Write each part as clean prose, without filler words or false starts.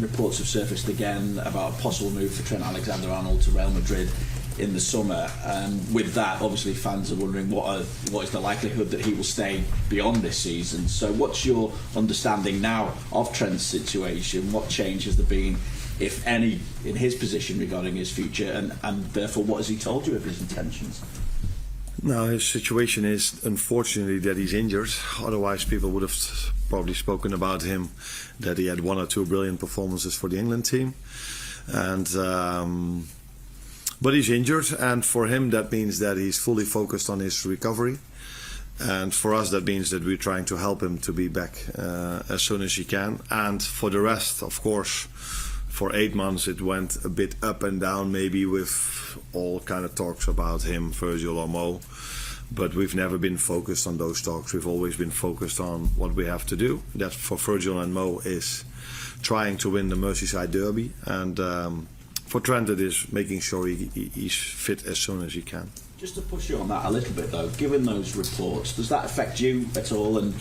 reports have surfaced again about a possible move for Trent Alexander-Arnold to Real Madrid in the summer. With that, obviously fans are wondering what is the likelihood that he will stay beyond this season. So what's your understanding now of Trent's situation? What change has there been, if any, in his position regarding his future, and therefore what has he told you of his intentions? No, his situation is unfortunately that he's injured. Otherwise people would have probably spoken about him, that he had 1 or 2 brilliant performances for the England team. And but he's injured, and for him that means that he's fully focused on his recovery. And for us that means that we're trying to help him to be back as soon as he can. And for the rest, of course, for 8 months it went a bit up and down, maybe with all kind of talks about him, Virgil or Mo. But we've never been focused on those talks. We've always been focused on what we have to do. That for Virgil and Mo is trying to win the Merseyside derby, and for Trent it is making sure he's fit as soon as he can. Just to push you on that a little bit though, given those reports, does that affect you at all, and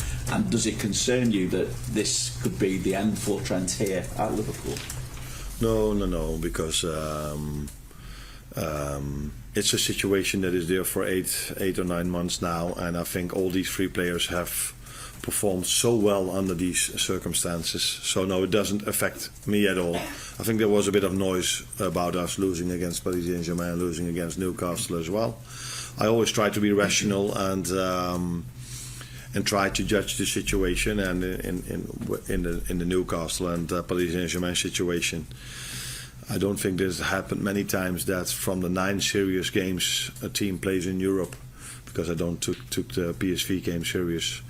does it concern you that this could be the end for Trent here at Liverpool? No, because it's a situation that is there for 8 or 9 months now, and I think all these 3 players have performed so well under these circumstances. So no, it doesn't affect me at all. I think there was a bit of noise about us losing against Paris Saint-Germain, losing against Newcastle as well. I always try to be rational and try to judge the situation. And in the Newcastle and Paris Saint-Germain situation, I don't think this happened many times that from the 9 serious games a team plays in Europe, because I don't took the PSV game serious.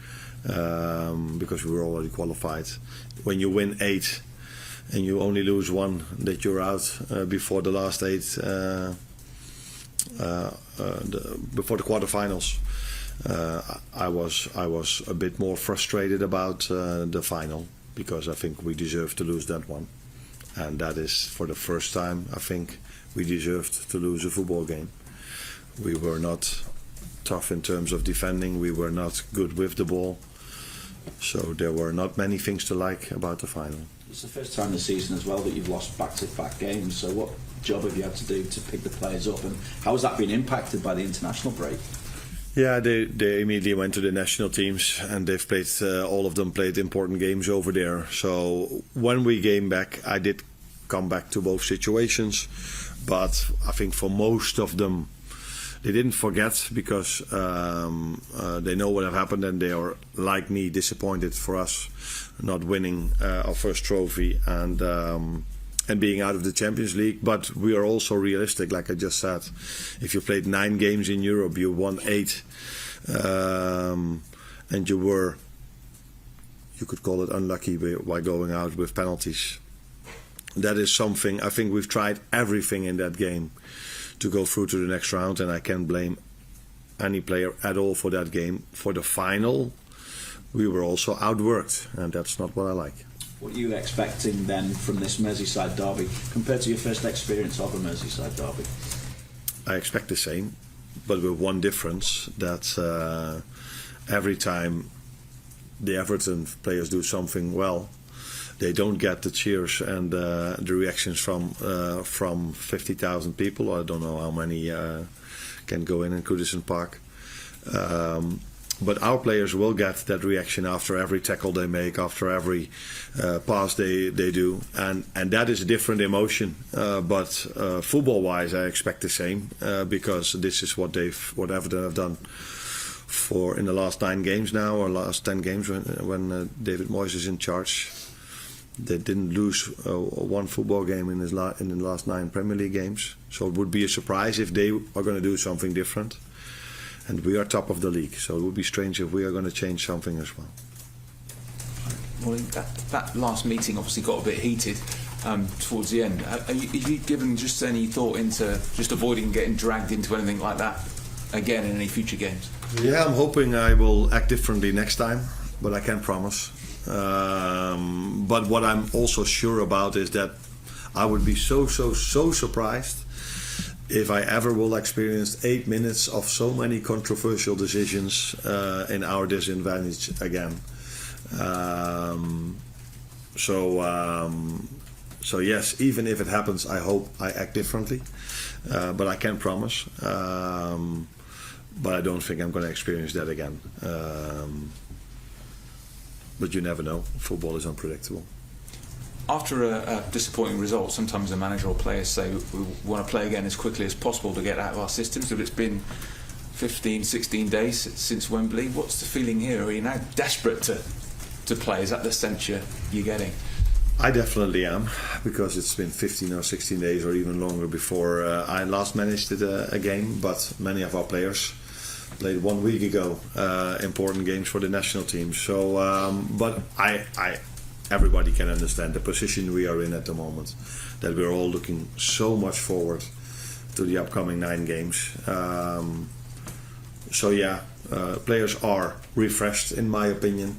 Because we were already qualified. When you win 8 and you only lose 1, that you're out before the last 8, before the quarterfinals. I was a bit more frustrated about the final, because I think we deserved to lose that one, and that is for the first time I think we deserved to lose a football game. We were not tough in terms of defending. We were not good with the ball. So there were not many things to like about the final. It's the first time this season as well that you've lost back-to-back games. So what job have you had to do to pick the players up, and how has that been impacted by the international break? Yeah, they immediately went to the national teams, and they've played, all of them played important games over there. So when we came back, I did come back to both situations, but I think for most of them, they didn't forget, because they know what have happened, and they are, like me, disappointed for us not winning our first trophy and being out of the Champions League. But we are also realistic, like I just said. If you played 9 games in Europe, you won 8, and you could call it unlucky by going out with penalties. That is something, I think we've tried everything in that game to go through to the next round, and I can't blame any player at all for that game. For the final, we were also outworked, and that's not what I like. What are you expecting then from this Merseyside derby compared to your first experience of a Merseyside derby? I expect the same, but with one difference, that every time the Everton players do something well, they don't get the cheers and the reactions from 50,000 people. I don't know how many can go in Goodison Park. But our players will get that reaction after every tackle they make, after every pass they do, and that is a different emotion. But football-wise, I expect the same, because this is what Everton have done in the last 9 games now, or last 10 games when David Moyes is in charge. They didn't lose one football game in the last 9 Premier League games. So it would be a surprise if they are going to do something different. And we are top of the league, so it would be strange if we are going to change something as well. Well, that last meeting obviously got a bit heated towards the end. Are you given just any thought into just avoiding getting dragged into anything like that again in any future games? Yeah, I'm hoping I will act differently next time, but I can't promise. But what I'm also sure about is that I would be so surprised if I ever will experience 8 minutes of so many controversial decisions in our disadvantage again. So yes, even if it happens, I hope I act differently, but I can't promise. But I don't think I'm going to experience that again. But you never know. Football is unpredictable. After a disappointing result, sometimes the manager or players say we want to play again as quickly as possible to get out of our systems. But it's been 15, 16 days since Wembley. What's the feeling here? Are you now desperate to play? Is that the sense you're getting? I definitely am, because it's been 15 or 16 days or even longer before I last managed a game. But many of our players played 1 week ago important games for the national team. So, but everybody can understand the position we are in at the moment, that we're all looking so much forward to the upcoming 9 games. So yeah, players are refreshed in my opinion,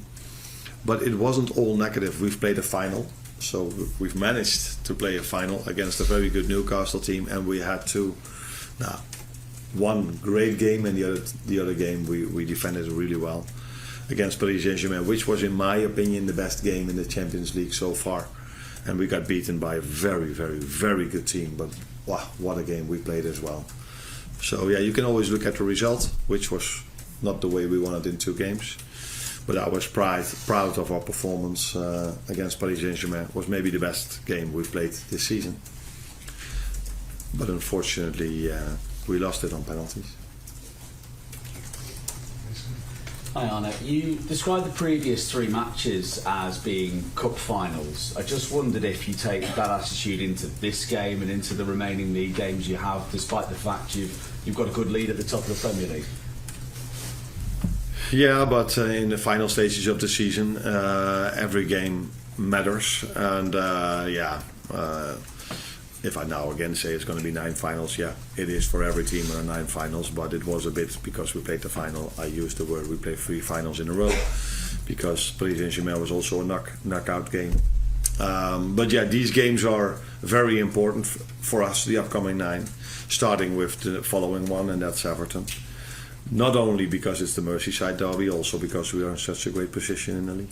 but it wasn't all negative. We've played a final, so we've managed to play a final against a very good Newcastle team, and we had one great game, and the other game we defended really well against Paris Saint-Germain, which was in my opinion the best game in the Champions League so far, and we got beaten by a very, very, very good team. But wow, what a game we played as well. So yeah, you can always look at the result, which was not the way we wanted in 2 games, but I was proud of our performance against Paris Saint-Germain. It was maybe the best game we've played this season, but unfortunately we lost it on penalties. Hi Arne, you described the previous 3 matches as being cup finals. I just wondered if you take that attitude into this game and into the remaining league games you have, despite the fact you've got a good lead at the top of the Premier League. Yeah, but in the final stages of the season, every game matters, and if I now again say it's going to be 9 finals, yeah, it is for every team there are 9 finals, but it was a bit, because we played the final, I used the word we played 3 finals in a row, because Paris Saint-Germain was also a knockout game. But yeah, these games are very important for us, the upcoming 9, starting with the following one, and that's Everton. Not only because it's the Merseyside derby, also because we are in such a great position in the league.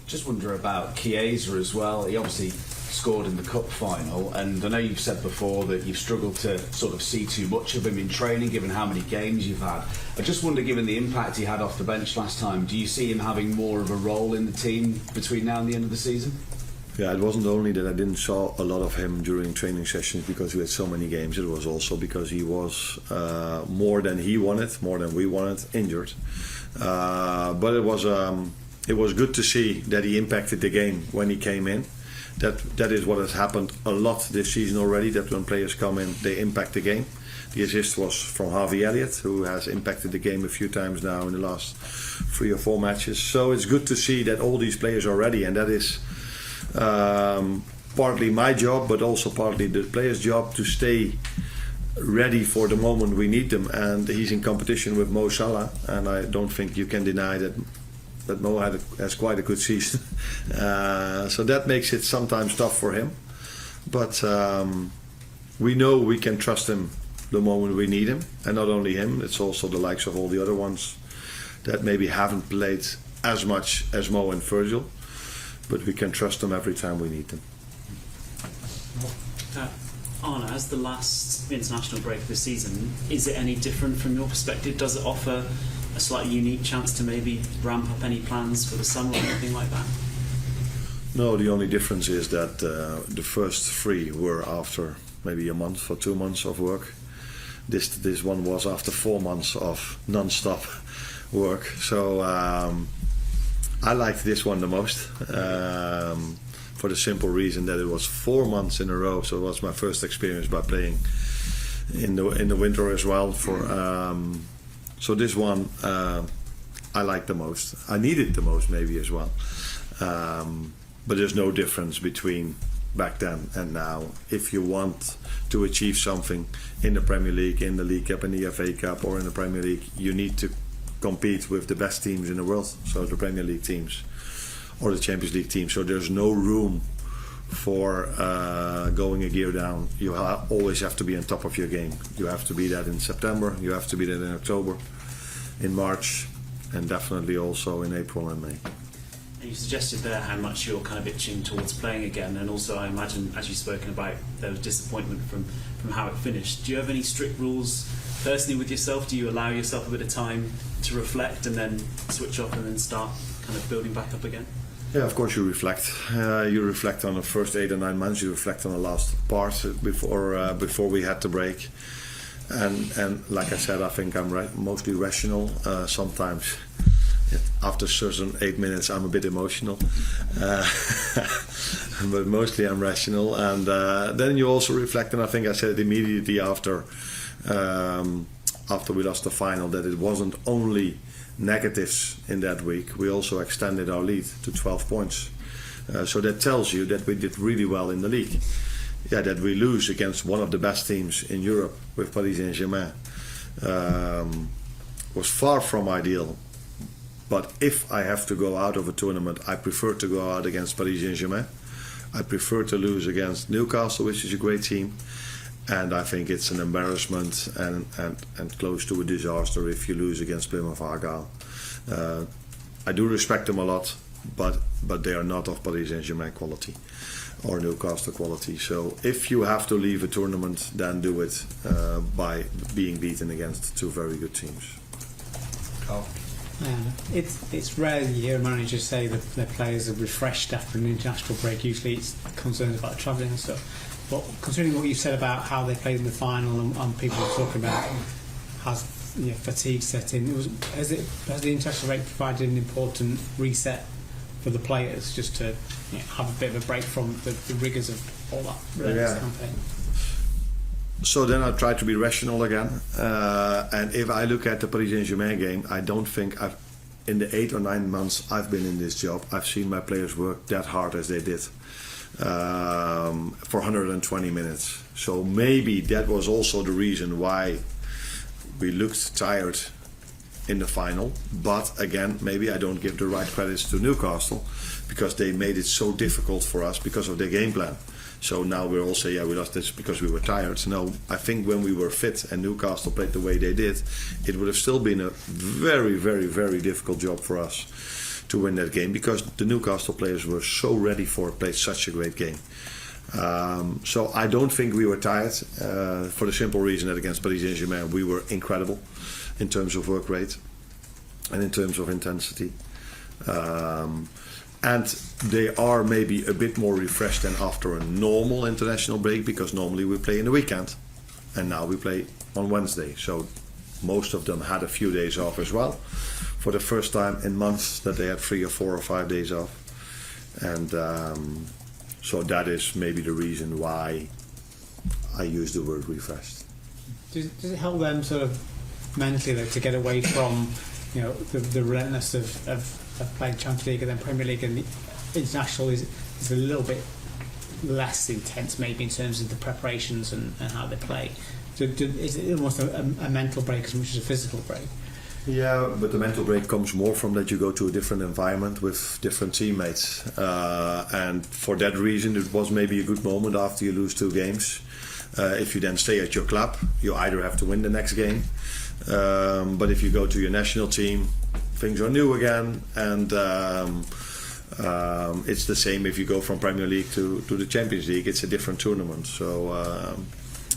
Just wonder about Chiesa as well. He obviously scored in the cup final, and I know you've said before that you've struggled to sort of see too much of him in training given how many games you've had. I just wonder, given the impact he had off the bench last time, do you see him having more of a role in the team between now and the end of the season? Yeah, it wasn't only that I didn't saw a lot of him during training sessions because we had so many games, it was also because he was more than we wanted, injured. But it was good to see that he impacted the game when he came in. That is what has happened a lot this season already, that when players come in, they impact the game. The assist was from Harvey Elliott, who has impacted the game a few times now in the last 3 or 4 matches. So it's good to see that all these players are ready, and that is partly my job, but also partly the players' job to stay ready for the moment we need them. And he's in competition with Mo Salah, and I don't think you can deny that Mo has quite a good season. So that makes it sometimes tough for him. But we know we can trust him the moment we need him. And not only him, it's also the likes of all the other ones that maybe haven't played as much as Mo and Virgil. But we can trust them every time we need them. Arne, as the last international break this season, is it any different from your perspective? Does it offer a slightly unique chance to maybe ramp up any plans for the summer or anything like that? No, the only difference is that the first 3 were after maybe a month or 2 months of work. This one was after 4 months of non-stop work. So I liked this one the most, for the simple reason that it was 4 months in a row. So it was my first experience by playing in the winter as well. So this one I liked the most. I needed the most maybe as well. But there's no difference between back then and now. If you want to achieve something in the Premier League, in the League Cup, in the FA Cup, or in the Premier League, you need to compete with the best teams in the world. So the Premier League teams or the Champions League teams. So there's no room for going a gear down. You always have to be on top of your game. You have to be that in September, you have to be that in October, in March, and definitely also in April and May. And you suggested there how much you're kind of itching towards playing again, and also I imagine, as you've spoken about, there was disappointment from how it finished. Do you have any strict rules personally with yourself? Do you allow yourself a bit of time to reflect and then switch off and then start kind of building back up again? Yeah, of course you reflect. You reflect on the first 8 or 9 months. You reflect on the last part before we had the break. And like I said, I think I'm mostly rational. Sometimes after certain 8 minutes I'm a bit emotional, but mostly I'm rational. And then you also reflect, and I think I said it immediately after we lost the final, that it wasn't only negatives in that week. We also extended our lead to 12 points. So that tells you that we did really well in the league. Yeah, that we lose against one of the best teams in Europe with Paris Saint-Germain was far from ideal. But if I have to go out of a tournament, I prefer to go out against Paris Saint-Germain. I prefer to lose against Newcastle, which is a great team. And I think it's an embarrassment and close to a disaster if you lose against Plymouth Argyle. I do respect them a lot, but they are not of Paris Saint-Germain quality or Newcastle quality. So if you have to leave a tournament, then do it by being beaten against 2 very good teams. Carl? It's rare you hear managers say that their players are refreshed after an international break. Usually it's concerns about travelling and stuff. But considering what you said about how they played in the final and people are talking about has fatigue set in, has the international break provided an important reset for the players just to have a bit of a break from the rigours of all that campaign? So then I try to be rational again, and if I look at the Paris Saint-Germain game, I don't think in the 8 or 9 months I've been in this job, I've seen my players work that hard as they did for 120 minutes. So maybe that was also the reason why we looked tired in the final. But again, maybe I don't give the right credits to Newcastle because they made it so difficult for us because of their game plan. So now we're all saying, we lost this because we were tired. No, I think when we were fit and Newcastle played the way they did, it would have still been a very, very, very difficult job for us to win that game because the Newcastle players were so ready played such a great game. So I don't think we were tired for the simple reason that against Paris Saint-Germain we were incredible in terms of work rate and in terms of intensity. And they are maybe a bit more refreshed than after a normal international break because normally we play in the weekend and now we play on Wednesday. So most of them had a few days off as well for the first time in months that they had 3 or 4 or 5 days off. And so that is maybe the reason why I use the word refreshed. Does it help them sort of mentally though, to get away from the relentless of playing Champions League and then Premier League, and the international is a little bit less intense maybe in terms of the preparations and how they play? So is it almost a mental break as much as a physical break? Yeah, but the mental break comes more from that you go to a different environment with different teammates, and for that reason it was maybe a good moment after you lose 2 games. If you then stay at your club, you either have to win the next game, but if you go to your national team, things are new again, and it's the same if you go from Premier League to the Champions League. It's a different tournament, so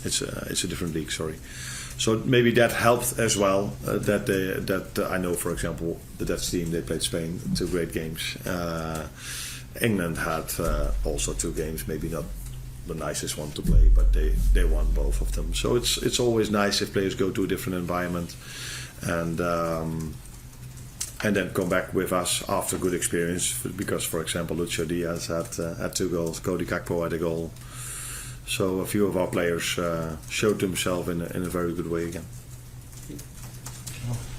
it's a different league. Sorry. So maybe that helped as well. That I know, for example, the Dutch team, they played Spain 2 great games. England had also 2 games, maybe not the nicest one to play, but they won both of them. So it's always nice if players go to a different environment and then come back with us after good experience. Because, for example, Lucio Diaz had 2 goals, Cody Gakpo had a goal. So a few of our players showed themselves in a very good way again.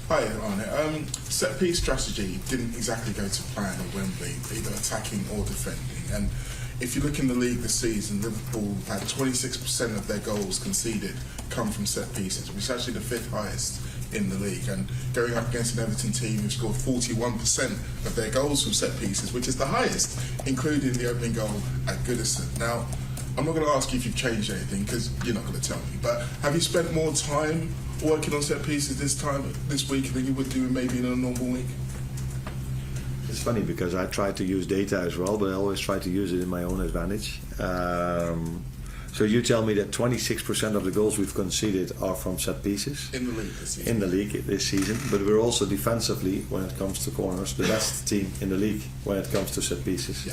Hi, Arne. Set piece strategy didn't exactly go to plan at Wembley, either attacking or defending. And if you look in the league this season, Liverpool had 26% of their goals conceded come from set pieces, which is actually the 5th highest in the league. And going up against an Everton team who scored 41% of their goals from set pieces, which is the highest, including the opening goal at Goodison. Now, I'm not going to ask you if you've changed anything because you're not going to tell me, but have you spent more time working on set pieces this week than you would do maybe in a normal week? It's funny because I try to use data as well, but I always try to use it in my own advantage. So you tell me that 26% of the goals we've conceded are from set pieces In the league this season. in the league this season, but we're also defensively, when it comes to corners, the best team in the league when it comes to set pieces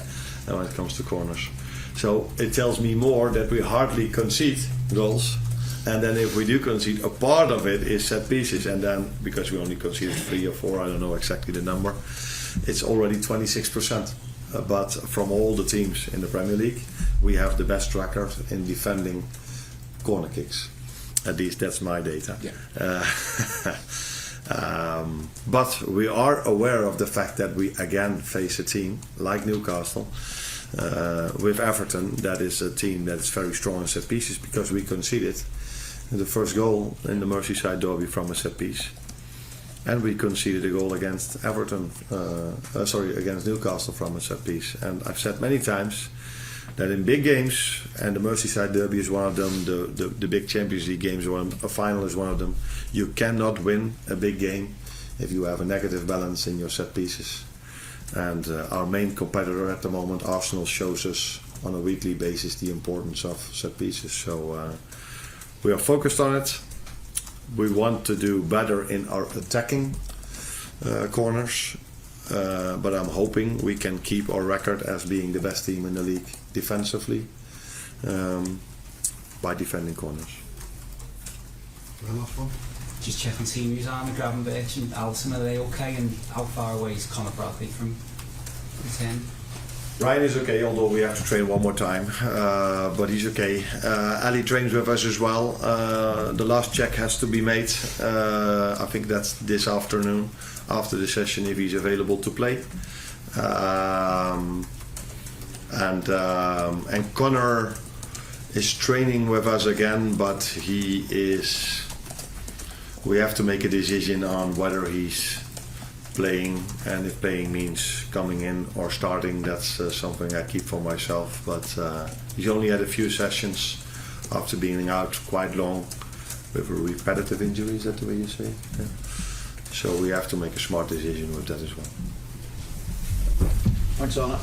and when it comes to corners. So it tells me more that we hardly concede goals, and then if we do concede, a part of it is set pieces, and then because we only conceded 3 or 4, I don't know exactly the number, it's already 26%. But from all the teams in the Premier League, we have the best record in defending corner kicks. At least that's my data. But we are aware of the fact that we again face a team like Newcastle with Everton, that is a team that is very strong in set pieces, because we conceded the first goal in the Merseyside derby from a set piece. And we conceded a goal against against Newcastle from a set piece. And I've said many times that in big games, and the Merseyside derby is one of them, the big Champions League games, a final is one of them, you cannot win a big game if you have a negative balance in your set pieces. And our main competitor at the moment, Arsenal, shows us on a weekly basis the importance of set pieces. So we are focused on it. We want to do better in our attacking corners, but I'm hoping we can keep our record as being the best team in the league defensively by defending corners. The last one. Just checking team news, Arne, Gravenberch and Alisson, are they okay? And how far away is Conor Bradley from the 10? Ryan is okay, although we have to train one more time, but he's okay. Ali trains with us as well. The last check has to be made. I think that's this afternoon after the session, if he's available to play. And Conor is training with us again, but we have to make a decision on whether he's playing, and if playing means coming in or starting, that's something I keep for myself. But he's only had a few sessions after being out quite long with a repetitive injury, is that the way you say it? Yeah. So we have to make a smart decision with that as well. Thanks, Arne.